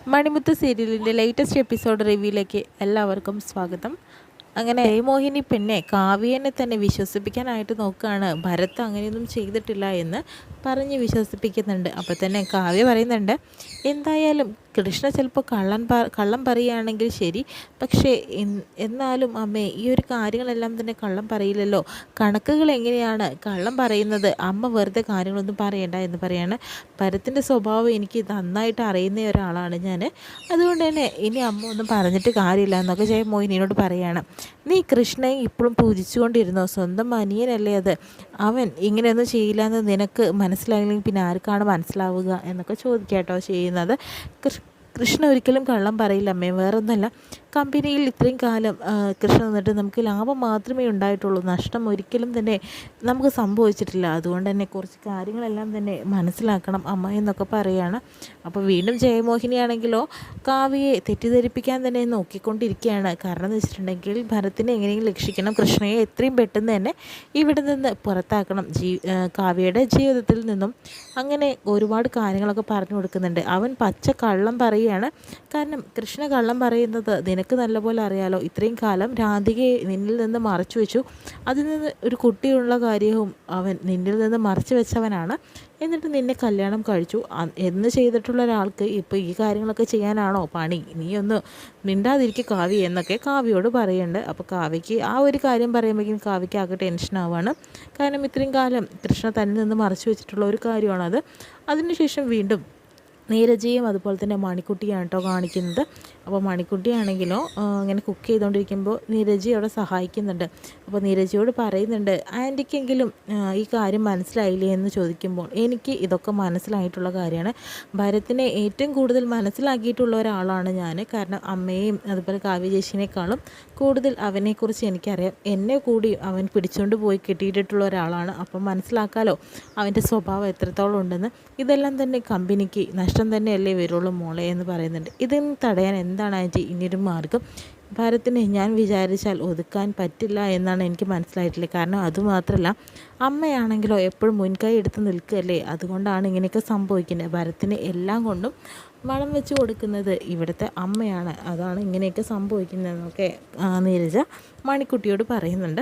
മണിമുത്ത് സീരിയലിൻ്റെ latest episode റിവ്യൂയിലേക്ക് എല്ലാവർക്കും സ്വാഗതം. അങ്ങനെ മോഹിനി പെണ്ണെ കാവ്യനെ തന്നെ വിശ്വസിപ്പിക്കാനായിട്ട് നോക്കുകയാണ്. ഭരത് അങ്ങനെയൊന്നും ചെയ്തിട്ടില്ല എന്ന് പറഞ്ഞ് വിശ്വസിപ്പിക്കുന്നുണ്ട്. അപ്പോൾ തന്നെ കാവ്യ പറയുന്നുണ്ട്, എന്തായാലും കൃഷ്ണ ചിലപ്പോൾ കള്ളം പറയുകയാണെങ്കിൽ ശരി, പക്ഷേ എന്നാലും അമ്മേ ഈ ഒരു കാര്യങ്ങളെല്ലാം തന്നെ കള്ളം പറയില്ലല്ലോ. കണക്കുകൾ എങ്ങനെയാണ് കള്ളം പറയുന്നത്? അമ്മ വെറുതെ കാര്യങ്ങളൊന്നും പറയണ്ട എന്ന് പറയാണ്. ഭരത്തിൻ്റെ സ്വഭാവം എനിക്ക് നന്നായിട്ട് അറിയുന്ന ഒരാളാണ് ഞാൻ. അതുകൊണ്ട് തന്നെ ഇനി അമ്മ ഒന്നും പറഞ്ഞിട്ട് കാര്യമില്ല എന്നൊക്കെ ജയമോഹിനിയോട് പറയാണ്. നീ കൃഷ്ണയെ ഇപ്പോഴും പൂജിച്ചുകൊണ്ടിരുന്നോ? സ്വന്തം അനിയനല്ലേ അത്. അവൻ ഇങ്ങനെയൊന്നും ചെയ്യില്ല എന്ന് നിനക്ക് മനസ്സിലായില്ലെങ്കിൽ പിന്നെ ആർക്കാണ് മനസ്സിലാവുക എന്നൊക്കെ ചോദിക്കാട്ടോ ചെയ്യുന്നത്. കൃഷ്ണ ഒരിക്കലും കള്ളം പറയില്ല അമ്മേ. വേറൊന്നുമല്ല, കമ്പനിയിൽ ഇത്രയും കാലം കൃഷ്ണ നിന്നിട്ട് നമുക്ക് ലാഭം മാത്രമേ ഉണ്ടായിട്ടുള്ളൂ, നഷ്ടം ഒരിക്കലും തന്നെ നമുക്ക് സംഭവിച്ചിട്ടില്ല. അതുകൊണ്ട് തന്നെ കുറച്ച് കാര്യങ്ങളെല്ലാം തന്നെ മനസ്സിലാക്കണം അമ്മ എന്നൊക്കെ പറയുകയാണ്. അപ്പോൾ വീണ്ടും ജയമോഹിനിയാണെങ്കിലോ കാവ്യയെ തെറ്റിദ്ധരിപ്പിക്കാൻ തന്നെ നോക്കിക്കൊണ്ടിരിക്കുകയാണ്. കാരണം എന്ന് വെച്ചിട്ടുണ്ടെങ്കിൽ ഭരത്തിനെ എങ്ങനെയെങ്കിലും രക്ഷിക്കണം, കൃഷ്ണയെ എത്രയും പെട്ടെന്ന് തന്നെ ഇവിടെ നിന്ന് പുറത്താക്കണം കാവ്യയുടെ ജീവിതത്തിൽ നിന്നും. അങ്ങനെ ഒരുപാട് കാര്യങ്ങളൊക്കെ പറഞ്ഞു കൊടുക്കുന്നുണ്ട്. അവൻ പച്ച കള്ളം പറയുകയാണ്. കാരണം കൃഷ്ണ കള്ളം പറയുന്നത് നിനക്ക് നല്ലപോലെ അറിയാലോ. ഇത്രയും കാലം രാധികയെ നിന്നിൽ നിന്ന് മറച്ചു വെച്ചു. അതിൽ നിന്ന് ഒരു കുട്ടിയുള്ള കാര്യവും അവൻ നിന്നിൽ നിന്ന് മറച്ചു വെച്ചവനാണ്. എന്നിട്ട് നിന്നെ കല്യാണം കഴിച്ചു എന്ന് ചെയ്തിട്ടുള്ള ഒരാൾക്ക് ഇപ്പോൾ ഈ കാര്യങ്ങളൊക്കെ ചെയ്യാനാണോ പണി? നീ ഒന്ന് മിണ്ടാതിരിക്കുക കാവ്യ എന്നൊക്കെ കാവ്യയോട് പറയുന്നുണ്ട്. അപ്പോൾ കാവ്യയ്ക്ക് ആ ഒരു കാര്യം പറയുമ്പോഴേക്കും കാവ്യയ്ക്ക് ആകെ ടെൻഷനാവാണ്. കാരണം ഇത്രയും കാലം കൃഷ്ണ തന്നിൽ നിന്ന് മറച്ചു വെച്ചിട്ടുള്ള ഒരു കാര്യമാണത്. അതിനുശേഷം വീണ്ടും നീരജയും അതുപോലെ തന്നെ മണിക്കുട്ടിയാണ് കേട്ടോ കാണിക്കുന്നത്. അപ്പോൾ മണിക്കുട്ടിയാണെങ്കിലോ ഇങ്ങനെ കുക്ക് ചെയ്തുകൊണ്ടിരിക്കുമ്പോൾ നീരജി അവിടെ സഹായിക്കുന്നുണ്ട്. അപ്പോൾ നീരജിയോട് പറയുന്നുണ്ട്, ആൻറ്റിക്കെങ്കിലും ഈ കാര്യം മനസ്സിലായില്ലേ എന്ന് ചോദിക്കുമ്പോൾ എനിക്ക് ഇതൊക്കെ മനസ്സിലായിട്ടുള്ള കാര്യമാണ്. ഭരത്തിനെ ഏറ്റവും കൂടുതൽ മനസ്സിലാക്കിയിട്ടുള്ള ഒരാളാണ് ഞാൻ. കാരണം അമ്മയും അതുപോലെ കാവ്യ ചേച്ചിനേക്കാളും കൂടുതൽ അവനെക്കുറിച്ച് എനിക്കറിയാം. എന്നെ കൂടി അവൻ പിടിച്ചുകൊണ്ട് പോയി കെട്ടിയിട്ടുള്ള ഒരാളാണ്. അപ്പം മനസ്സിലാക്കാലോ അവൻ്റെ സ്വഭാവം എത്രത്തോളം ഉണ്ടെന്ന്. ഇതെല്ലാം തന്നെ കമ്പനിക്ക് നഷ്ടം തന്നെയല്ലേ വരുള്ളൂ മോളെ എന്ന് പറയുന്നുണ്ട്. ഇതിന് തടയാൻ എന്താണ് ആൻറ്റി ഇനിയൊരു മാർഗം? ഭരത്തിനെ ഞാൻ വിചാരിച്ചാൽ ഒതുക്കാൻ പറ്റില്ല എന്നാണ് എനിക്ക് മനസ്സിലായിട്ടുള്ളത്. കാരണം അതുമാത്രമല്ല, അമ്മയാണെങ്കിലോ എപ്പോഴും മുൻകൈ എടുത്ത് നിൽക്കുകയല്ലേ. അതുകൊണ്ടാണ് ഇങ്ങനെയൊക്കെ സംഭവിക്കുന്നത്. ഭരത്തിന് എല്ലാം കൊണ്ടും വളം വെച്ച് കൊടുക്കുന്നത് ഇവിടുത്തെ അമ്മയാണ്. അതാണ് ഇങ്ങനെയൊക്കെ സംഭവിക്കുന്നതെന്നൊക്കെ നീരജ മണിക്കുട്ടിയോട് പറയുന്നുണ്ട്.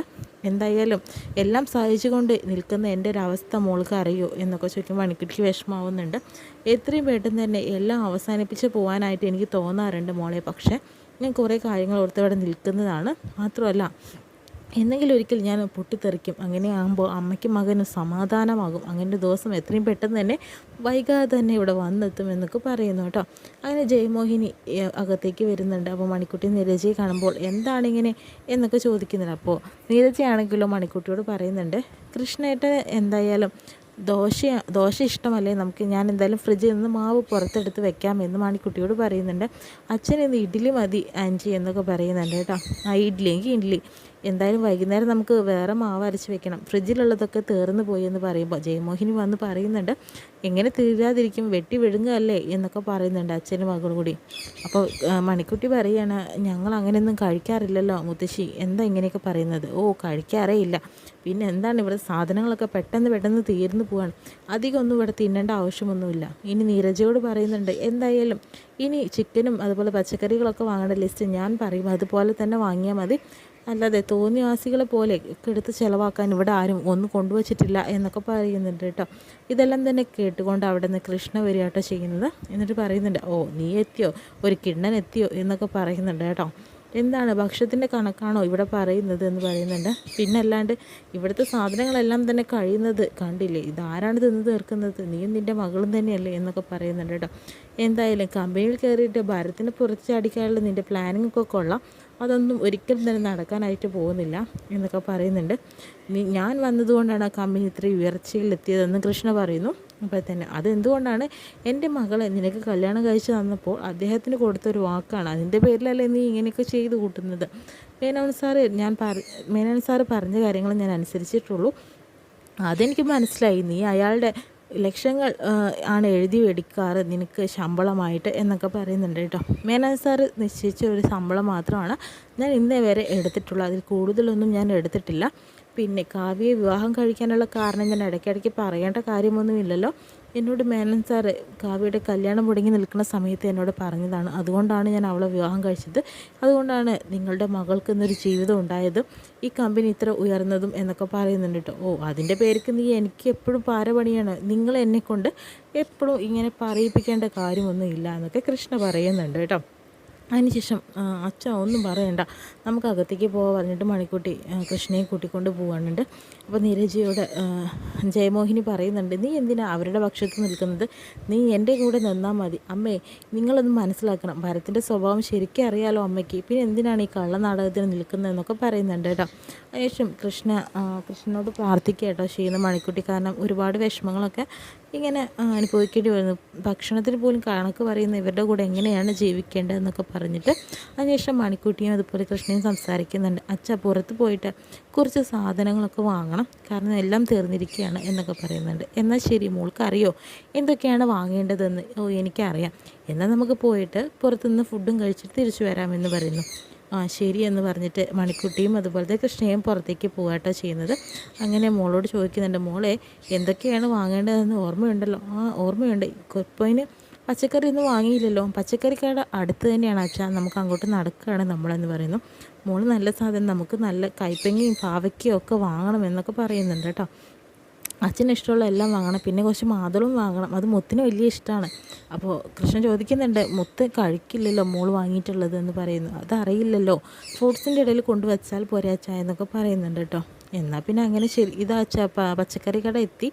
എന്തായാലും എല്ലാം സഹിച്ചുകൊണ്ട് നിൽക്കുന്ന എൻ്റെ ഒരു അവസ്ഥ മോൾക്ക് അറിയോ എന്നൊക്കെ ചോദിക്കുമ്പോൾ മണിക്കുട്ടിക്ക് വിഷമാവുന്നുണ്ട്. എത്രയും പെട്ടെന്ന് തന്നെ എല്ലാം അവസാനിപ്പിച്ച് പോകാനായിട്ട് എനിക്ക് തോന്നാറുണ്ട് മോളെ. പക്ഷേ ഞാൻ കുറേ കാര്യങ്ങൾ ഓർത്ത് ഇവിടെ നിൽക്കുന്നതാണ്. മാത്രമല്ല എന്നെങ്കിലും ഒരിക്കൽ ഞാൻ പൊട്ടിത്തെറിക്കും. അങ്ങനെയാകുമ്പോൾ അമ്മയ്ക്കും മകനും സമാധാനമാകും. അങ്ങനെ ദിവസം എത്രയും പെട്ടെന്ന് തന്നെ വൈകാതെ തന്നെ ഇവിടെ വന്നെത്തും എന്നൊക്കെ പറയുന്നു കേട്ടോ. അങ്ങനെ ജയമോഹിനി അകത്തേക്ക് വരുന്നുണ്ട്. അപ്പോൾ മണിക്കുട്ടി നീരജയെ കാണുമ്പോൾ എന്താണിങ്ങനെ എന്നൊക്കെ ചോദിക്കുന്നുണ്ട്. അപ്പോൾ നീരജയാണെങ്കിലോ മണിക്കുട്ടിയോട് പറയുന്നുണ്ട്, കൃഷ്ണേട്ടൻ എന്തായാലും ദോശ ഇഷ്ടമല്ലേ, നമുക്ക് ഞാൻ എന്തായാലും ഫ്രിഡ്ജിൽ നിന്ന് മാവ് പുറത്തെടുത്ത് വെക്കാമെന്ന് മണിക്കുട്ടിയോട് പറയുന്നുണ്ട്. അച്ഛൻ ഇന്ന് ഇഡ്ഡലി മതി ആൻറ്റി എന്നൊക്കെ പറയുന്നുണ്ട് കേട്ടോ. ആ ഇഡ്ഡലിയെങ്കിൽ ഇഡ്ഡലി, എന്തായാലും വൈകുന്നേരം നമുക്ക് വേറെ മാവ് അരച്ച് വെക്കണം, ഫ്രിഡ്ജിലുള്ളതൊക്കെ തീർന്നു പോയി എന്ന് പറയുമ്പോൾ ജയമോഹിനി വന്ന് പറയുന്നുണ്ട്, എങ്ങനെ തീരാതിരിക്കും, വെട്ടി വിഴുങ്ങുകയല്ലേ എന്നൊക്കെ പറയുന്നുണ്ട് അച്ഛനും മകളും കൂടി. അപ്പോൾ മണിക്കുട്ടി പറയുകയാണ്, ഞങ്ങൾ അങ്ങനെയൊന്നും കഴിക്കാറില്ലല്ലോ മുത്തശ്ശി, എന്താ ഇങ്ങനെയൊക്കെ പറയുന്നത്? ഓ, കഴിക്കാറേ ഇല്ല, പിന്നെ എന്താണ് ഇവിടെ സാധനങ്ങളൊക്കെ പെട്ടെന്ന് തീർന്നു പോവാണ്, അധികം ഒന്നും ഇവിടെ തിന്നേണ്ട ആവശ്യമൊന്നുമില്ല. ഇനി നീരജയോട് പറയുന്നുണ്ട്, എന്തായാലും ഇനി ചിക്കനും അതുപോലെ പച്ചക്കറികളൊക്കെ വാങ്ങേണ്ട ലിസ്റ്റ് ഞാൻ പറയും, അതുപോലെ തന്നെ വാങ്ങിയാൽ മതി, അല്ലാതെ തോന്നിവാസികളെ പോലെ ഒക്കെ എടുത്ത് ചിലവാക്കാൻ ഇവിടെ ആരും ഒന്നും കൊണ്ടുവച്ചിട്ടില്ല എന്നൊക്കെ പറയുന്നുണ്ട് കേട്ടോ. ഇതെല്ലാം തന്നെ കേട്ടുകൊണ്ട് അവിടെ നിന്ന് കൃഷ്ണ വരികയാട്ടോ ചെയ്യുന്നത്. എന്നിട്ട് പറയുന്നുണ്ട്, ഓ നീ എത്തിയോ, ഒരു കിണ്ണൻ എത്തിയോ എന്നൊക്കെ പറയുന്നുണ്ട് കേട്ടോ. എന്താണ് ഭക്ഷണത്തിൻ്റെ കണക്കാണോ ഇവിടെ പറയുന്നത് എന്ന് പറയുന്നുണ്ട്. പിന്നെ അല്ലാണ്ട് ഇവിടുത്തെ സാധനങ്ങളെല്ലാം തന്നെ കഴിയുന്നത് കണ്ടില്ലേ, ഇതാരാണ് തിന്ന് തീർക്കുന്നത്, നീയും നിൻ്റെ മകളും തന്നെയല്ലേ എന്നൊക്കെ പറയുന്നുണ്ട് കേട്ടോ. എന്തായാലും കമ്പനിയിൽ കയറിയിട്ട് ഭരത്തിന് പുറത്തടിക്കാനുള്ള നിൻ്റെ പ്ലാനിങ്ങൊക്കെ കൊള്ളാം, അതൊന്നും ഒരിക്കലും തന്നെ നടക്കാനായിട്ട് പോകുന്നില്ല എന്നൊക്കെ പറയുന്നുണ്ട്. ഞാൻ വന്നതുകൊണ്ടാണ് ആ കമ്പനി ഇത്രയും ഉയർച്ചയിലെത്തിയതെന്ന് കൃഷ്ണ പറയുന്നു. അപ്പോൾ തന്നെ അതെന്തുകൊണ്ടാണ്, എൻ്റെ മകളെ നിനക്ക് കല്യാണം കഴിച്ച് തന്നപ്പോൾ അദ്ദേഹത്തിന് കൊടുത്തൊരു വാക്കാണ്, അതിൻ്റെ പേരിലല്ലേ നീ ഇങ്ങനെയൊക്കെ ചെയ്ത് കൂട്ടുന്നത്. മേനോൻ സാറ് പറഞ്ഞ കാര്യങ്ങൾ ഞാൻ അനുസരിച്ചിട്ടുള്ളൂ, അതെനിക്ക് മനസ്സിലായി. നീ അയാളുടെ ലക്ഷങ്ങൾ ആണ് എഴുതി മേടിക്കാറ് നിനക്ക് ശമ്പളമായിട്ട് എന്നൊക്കെ പറയുന്നുണ്ട് കേട്ടോ. മേനോൻ സാറ് നിശ്ചയിച്ച ഒരു ശമ്പളം മാത്രമാണ് ഞാൻ ഇന്നേ വരെ എടുത്തിട്ടുള്ളത്, അതിൽ കൂടുതലൊന്നും ഞാൻ എടുത്തിട്ടില്ല. പിന്നെ കാവ്യയെ വിവാഹം കഴിക്കാനുള്ള കാരണം ഞാൻ ഇടയ്ക്കിടയ്ക്ക് പറയേണ്ട കാര്യമൊന്നുമില്ലല്ലോ. എന്നോട് മേനൻ സാറ് കാവ്യയുടെ കല്യാണം മുടങ്ങി നിൽക്കുന്ന സമയത്ത് എന്നോട് പറഞ്ഞതാണ്. അതുകൊണ്ടാണ് ഞാൻ അവളെ വിവാഹം കഴിച്ചത്. അതുകൊണ്ടാണ് നിങ്ങളുടെ മകൾക്ക് ഇന്നൊരു ജീവിതം ഉണ്ടായതും ഈ കമ്പനി ഇത്ര ഉയർന്നതും എന്നൊക്കെ പറയുന്നുണ്ട് കേട്ടോ. ഓ, അതിൻ്റെ പേർക്ക് നീ എനിക്ക് എപ്പോഴും പാരപണിയാണ്, നിങ്ങൾ എന്നെക്കൊണ്ട് എപ്പോഴും ഇങ്ങനെ പറയിപ്പിക്കേണ്ട കാര്യമൊന്നും ഇല്ല എന്നൊക്കെ കൃഷ്ണ പറയുന്നുണ്ട് കേട്ടോ. അതിനുശേഷം അച്ഛൻ ഒന്നും പറയണ്ട, നമുക്ക് അകത്തേക്ക് പോകാൻ പറഞ്ഞിട്ട് മണിക്കുട്ടി കൃഷ്ണയെ കൂട്ടിക്കൊണ്ട് പോകാനുണ്ട്. അപ്പോൾ നീരജയോട് ജയമോഹിനി പറയുന്നുണ്ട്, നീ എന്തിനാ അവരുടെ പക്ഷത്ത് നിൽക്കുന്നത്, നീ എൻ്റെ കൂടെ നിന്നാൽ മതി. അമ്മേ, നിങ്ങളൊന്ന് മനസ്സിലാക്കണം, ഭരത്തിൻ്റെ സ്വഭാവം ശരിക്കും അറിയാലോ അമ്മയ്ക്ക്, പിന്നെ എന്തിനാണ് ഈ കള്ളനാടകത്തിന് നിൽക്കുന്നതെന്നൊക്കെ പറയുന്നുണ്ട് കേട്ടോ. അതിനുശേഷം കൃഷ്ണനോട് പ്രാർത്ഥിക്കുക കേട്ടോ ചെയ്യുന്ന മണിക്കുട്ടി. കാരണം ഒരുപാട് വിഷമങ്ങളൊക്കെ ഇങ്ങനെ അനുഭവിക്കേണ്ടി വരുന്നു. ഭക്ഷണത്തിന് പോലും കണക്ക് പറയുന്ന ഇവരുടെ കൂടെ എങ്ങനെയാണ് ജീവിക്കേണ്ടതെന്നൊക്കെ പറഞ്ഞിട്ട് അതിനുശേഷം മണിക്കുട്ടിയും അതുപോലെ കൃഷ്ണയും സംസാരിക്കുന്നുണ്ട്. അച്ഛ, പുറത്ത് പോയിട്ട് കുറച്ച് സാധനങ്ങളൊക്കെ വാങ്ങണം, കാരണം എല്ലാം തീർന്നിരിക്കുകയാണ് എന്നൊക്കെ പറയുന്നുണ്ട്. എന്നാൽ ശരി, മോൾക്കറിയോ എന്തൊക്കെയാണ് വാങ്ങേണ്ടതെന്ന്? ഓ, എനിക്കറിയാം, എന്നാൽ നമുക്ക് പോയിട്ട് പുറത്തുനിന്ന് ഫുഡും കഴിച്ചിട്ട് തിരിച്ചു വരാമെന്ന് പറയുന്നു. ശരി എന്ന് പറഞ്ഞിട്ട് മണിക്കുട്ടിയും അതുപോലത്തെ കൃഷ്ണയും പുറത്തേക്ക് പോകാട്ടോ ചെയ്യുന്നത്. അങ്ങനെ മോളോട് ചോദിക്കുന്നുണ്ട്, മോളെ എന്തൊക്കെയാണ് വാങ്ങേണ്ടതെന്ന് ഓർമ്മയുണ്ടല്ലോ? ഓർമ്മയുണ്ട്. കൊപ്പോയിന് പച്ചക്കറി ഒന്നും വാങ്ങിയില്ലല്ലോ. പച്ചക്കറി കട അടുത്ത് തന്നെയാണ് അച്ഛാ, നമുക്ക് അങ്ങോട്ട് നടക്കുകയാണ് നമ്മളെന്ന് പറയുന്നു. മോള് നല്ല സാധനം, നമുക്ക് നല്ല കൈപ്പങ്ങയും പാവയ്ക്കയും ഒക്കെ വാങ്ങണം എന്നൊക്കെ പറയുന്നുണ്ട് കേട്ടോ. അച്ഛന് ഇഷ്ടമുള്ള എല്ലാം വാങ്ങണം, പിന്നെ കുറച്ച് മാതളും വാങ്ങണം, അത് മുത്തിന് വലിയ ഇഷ്ടമാണ്. അപ്പോൾ കൃഷ്ണൻ ചോദിക്കുന്നുണ്ട്, മുത്ത് കഴിക്കില്ലല്ലോ മോൾ വാങ്ങിയിട്ടുള്ളത് എന്ന് പറയുന്നു. അതറിയില്ലല്ലോ, ഫ്രൂട്ട്സിൻ്റെ ഇടയിൽ കൊണ്ടുവച്ചാൽ പോരാ അച്ഛാ എന്നൊക്കെ പറയുന്നുണ്ട് കേട്ടോ. എന്നാൽ പിന്നെ അങ്ങനെ ശരി, ഇതാ അച്ഛാ പച്ചക്കറി കട എത്തി,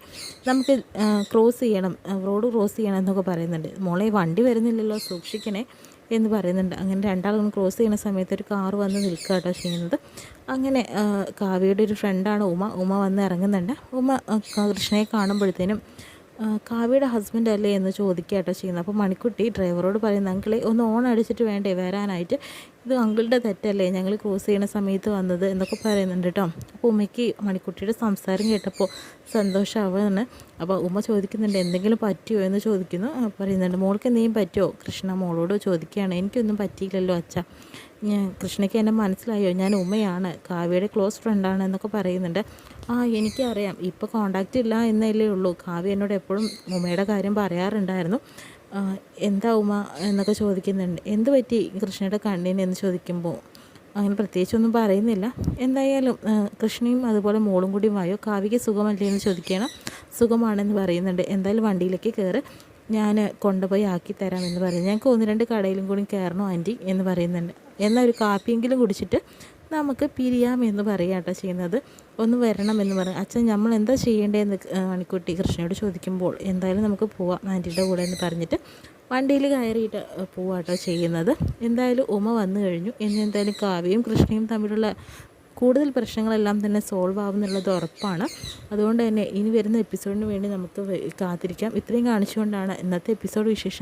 നമുക്ക് ക്രോസ് ചെയ്യണം, റോഡ് ക്രോസ് ചെയ്യണം എന്നൊക്കെ പറയുന്നുണ്ട്. മോളെ വണ്ടി വരുന്നില്ലല്ലോ, സൂക്ഷിക്കണേ എന്ന് പറയുന്നുണ്ട്. അങ്ങനെ രണ്ടാളും ക്രോസ് ചെയ്യുന്ന സമയത്ത് ഒരു കാറ് വന്ന് നിൽക്കുക കേട്ടോ ചെയ്യുന്നത്. അങ്ങനെ കാവ്യയുടെ ഒരു ഫ്രണ്ടാണ് ഉമ വന്ന് ഇറങ്ങുന്നുണ്ട്. കൃഷ്ണയെ കാണുമ്പോഴത്തേനും കാവ്യയുടെ ഹസ്ബൻഡ് അല്ലേ എന്ന് ചോദിക്കുക കേട്ടോ ചെയ്യുന്നത്. അപ്പോൾ മണിക്കുട്ടി ഡ്രൈവറോട് പറയുന്നത്, അങ്കിളെ ഒന്ന് ഓൺ അടിച്ചിട്ട് വേണ്ടേ വരാനായിട്ട്, ഇത് അങ്കിളുടെ തെറ്റല്ലേ ഞങ്ങൾ ക്രോസ് ചെയ്യുന്ന സമയത്ത് വന്നത് എന്നൊക്കെ പറയുന്നുണ്ട് കേട്ടോ. അപ്പോൾ ഉമ്മയ്ക്ക് മണിക്കുട്ടിയുടെ സംസാരം കേട്ടപ്പോൾ സന്തോഷമാവാണ്. അപ്പോൾ ഉമ്മ ചോദിക്കുന്നുണ്ട്, എന്തെങ്കിലും പറ്റുമോ എന്ന് ചോദിക്കുന്നു. പറയുന്നുണ്ട്, മോൾക്ക് എന്തെങ്കിലും പറ്റുമോ? കൃഷ്ണ മോളോട് ചോദിക്കുകയാണ്. എനിക്കൊന്നും പറ്റിയില്ലല്ലോ അച്ഛാ, കൃഷ്ണയ്ക്ക് എന്നെ മനസ്സിലായോ, ഞാൻ ഉമ്മയാണ്, കാവ്യയുടെ ക്ലോസ് ഫ്രണ്ടാണ് എന്നൊക്കെ പറയുന്നുണ്ട്. എനിക്കറിയാം, ഇപ്പോൾ കോണ്ടാക്റ്റ് ഇല്ല എന്നല്ലേ ഉള്ളൂ, കാവ്യ എന്നോട് എപ്പോഴും ഉമ്മയുടെ കാര്യം പറയാറുണ്ടായിരുന്നു. എന്താ ഉമ്മ എന്നൊക്കെ ചോദിക്കുന്നുണ്ട്. എന്ത് പറ്റി കൃഷ്ണയുടെ കണ്ണിന് എന്ന് ചോദിക്കുമ്പോൾ അങ്ങനെ പ്രത്യേകിച്ചൊന്നും പറയുന്നില്ല. എന്തായാലും കൃഷ്ണയും അതുപോലെ മോളും കൂടി വായോ, കാവ്യയ്ക്ക് സുഖമല്ലേ എന്ന് ചോദിക്കണം. സുഖമാണെന്ന് പറയുന്നുണ്ട്. എന്തായാലും വണ്ടിയിലേക്ക് കയറി, ഞാൻ കൊണ്ടുപോയി ആക്കി തരാമെന്ന് പറയുന്നു. ഞങ്ങൾക്ക് 1-2 കടയിലും കൂടി കയറണോ ആൻറ്റി എന്ന് പറയുന്നുണ്ട്. എന്നാൽ ഒരു കാപ്പിയെങ്കിലും കുടിച്ചിട്ട് നമുക്ക് പിരിയാമെന്ന് പറയുക കേട്ടോ ചെയ്യുന്നത്. ഒന്ന് വരണം എന്ന് പറയും. അച്ഛൻ നമ്മൾ എന്താ ചെയ്യേണ്ടതെന്ന് മണിക്കുട്ടി കൃഷ്ണയോട് ചോദിക്കുമ്പോൾ, എന്തായാലും നമുക്ക് പോവാം ആൻറ്റിയുടെ കൂടെ എന്ന് പറഞ്ഞിട്ട് വണ്ടിയിൽ കയറിയിട്ട് പോവാട്ടോ ചെയ്യുന്നത്. എന്തായാലും ഉമ വന്നു കഴിഞ്ഞു. എന്തായാലും കാവ്യയും കൃഷ്ണയും തമ്മിലുള്ള കൂടുതൽ പ്രശ്നങ്ങളെല്ലാം തന്നെ സോൾവ് ആവുമെന്നുള്ളത് ഉറപ്പാണ്. അതുകൊണ്ട് തന്നെ ഇനി വരുന്ന എപ്പിസോഡിന് വേണ്ടി നമുക്ക് കാത്തിരിക്കാം. ഇത്രയും കാണിച്ചുകൊണ്ടാണ് ഇന്നത്തെ എപ്പിസോഡ് വിശേഷം.